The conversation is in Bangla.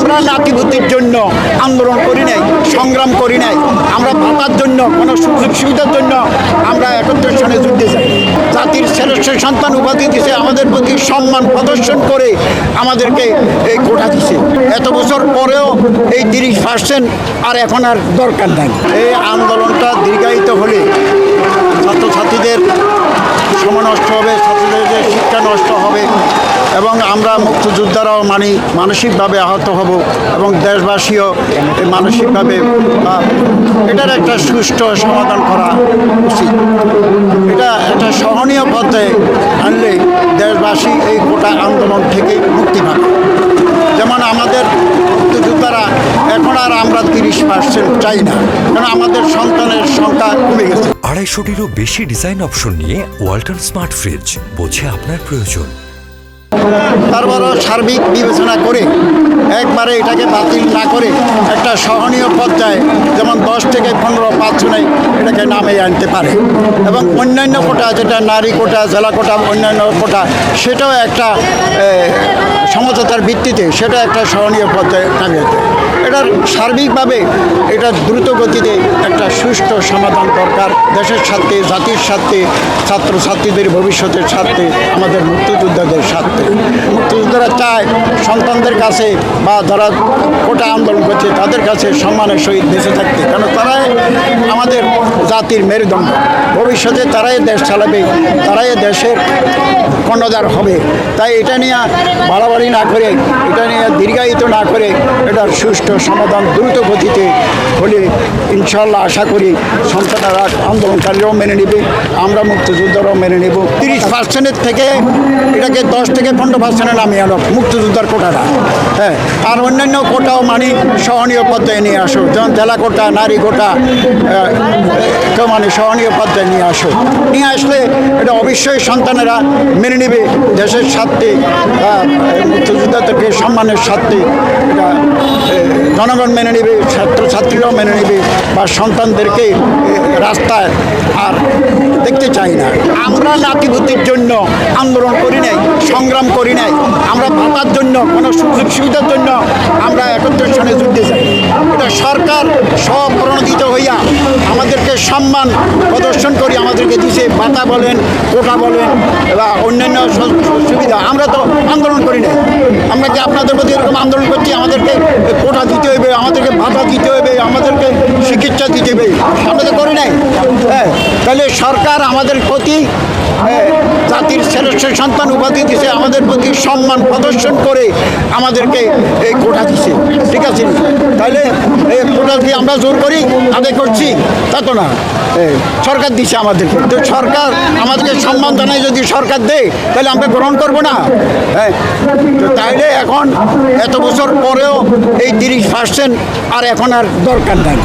আমরা নাতিভূতির জন্য আন্দোলন করি নাই, সংগ্রাম করি নাই। আমরা ভাতার জন্য, কোনো সুযোগ সুবিধার জন্য আমরা 71 সনে যুদ্ধে যাই। জাতির শ্রেষ্ঠ সন্তান উপাধি দিছে, আমাদের প্রতি সম্মান প্রদর্শন করে আমাদেরকে এই কোটা দিছে। এত বছর পরেও এই 30% আর এখন আর দরকার নাই। এই আন্দোলনটা দীর্ঘায়িত হলে ছাত্রছাত্রীদের সময় নষ্ট হবে, ছাত্রীদের শিক্ষা নষ্ট হবে এবং আমরা মুক্তিযোদ্ধারাও মানসিকভাবে আহত হব এবং দেশবাসীও মানসিকভাবে এটার একটা সুষ্ঠু সমাধান করা উচিত। এটা একটা সহনীয় পথে আনলে দেশবাসী এই গোটা আন্দোলন থেকে মুক্তি পাবে। যেমন আমাদের মুক্তিযোদ্ধারা এখন আর আমরা 30% চাই না, কারণ আমাদের সন্তানের সংখ্যা কমে গেছে। 250-টিরও বেশি ডিজাইন অপশন নিয়ে ওয়ালটন স্মার্ট ফ্রিজ, বোঝে আপনার প্রয়োজন। তারপরও সার্বিক বিবেচনা করে একবারে এটাকে বাতিল না করে একটা সহনীয় পর্যায়ে যেমন 10 থেকে 15% এটাকে নামিয়ে আনতে পারে এবং অন্যান্য কোটা, যেটা নারী কোটা, জেলা কোটা, অন্যান্য কোটা, সেটাও একটা সমঝোতার ভিত্তিতে সেটা একটা সহনীয় পর্যায়ে নামিয়ে দেয়। এটার সার্বিকভাবে এটা দ্রুত গতিতে একটা সুষ্ঠু সমাধান দরকার, দেশের স্বার্থে, জাতির স্বার্থে, ছাত্রছাত্রীদের ভবিষ্যতের স্বার্থে, আমাদের মুক্তিযোদ্ধাদের স্বার্থে। মুক্তিযোদ্ধারা চায় সন্তানদের কাছে বা যারা কোটা আন্দোলন করছে তাদের কাছে সম্মানের সহিত বেঁচে থাকতে, কারণ তারাই আমাদের জাতির মেরুদণ্ড। ভবিষ্যতে তারাই দেশ চালাবে, তারাই দেশের কর্ণধার হবে। তাই এটা নিয়ে বাড়াবাড়ি না করে, এটা নিয়ে দীর্ঘায়িত না করে এটার সুষ্ঠু সমাধান দ্রুত গতিতে হলে ইনশাল্লাহ আশা করি সন্তানেরা, আন্দোলনকারীরাও মেনে নেবে, আমরা মুক্তিযোদ্ধারাও মেনে নেব। 30% থেকে এটাকে 10 থেকে 15% নামিয়ে আনো মুক্তিযোদ্ধার কোটাটা। হ্যাঁ, আর অন্যান্য কোটাও সহনীয় পর্যায়ে নিয়ে আসো, যেমন জেলা কোটা, নারী কোটা, কেউ সহনীয় পর্যায়ে নিয়ে আসো। নিয়ে আসলে এটা অবশ্যই সন্তানেরা মেনে নেবে, দেশের স্বার্থে, মুক্তিযোদ্ধাদেরকে সম্মানের স্বার্থে এটা জনগণ মেনে নেবে, ছাত্রছাত্রীরাও মেনে নেবে, বা সন্তানদেরকে রাস্তায় আর দেখতে চাই না। আমরা নাতিভূতির জন্য আন্দোলন করি নাই, সংগ্রাম করি নাই। আমরা ভাতার জন্য, কোনো সুযোগ সুবিধার জন্য আমরা 71 সনে যুদ্ধে যাই। এটা সরকার স্বপ্রণোদিত হইয়া আমাদেরকে সম্মান প্রদর্শন করি আমাদেরকে দিছে, ভাতা বলেন, কোটা বলেন বা অন্যান্য সুবিধা। আমরা তো আন্দোলন করি নাই। আমরা কি আপনাদের প্রতি এরকম আন্দোলন করছি আমাদেরকে কোটা দিতে হবে, আমাদেরকে ভাতা দিতে হবে, আমাদেরকে চিকিৎসা দিতে হবে? আমরা তো করি নাই। হ্যাঁ, তাহলে সরকার আমাদের প্রতি জাতির শ্রেষ্ঠ সন্তান উপাধি দিছে, আমাদের প্রতি সম্মান প্রদর্শন করে আমাদেরকে এই কোটা দিছে, ঠিক আছে? তাহলে এই কোটা দিয়ে আমরা জোর করি আদায় করছি তা তো না, সরকার দিছে আমাদেরকে। তো সরকার আমাদেরকে সম্মান জানায়, যদি সরকার দেয় তাহলে আমরা গ্রহণ করবো না? হ্যাঁ, তো তাইলে এখন এত বছর পরেও এই 30% আর এখন আর দরকার নাই।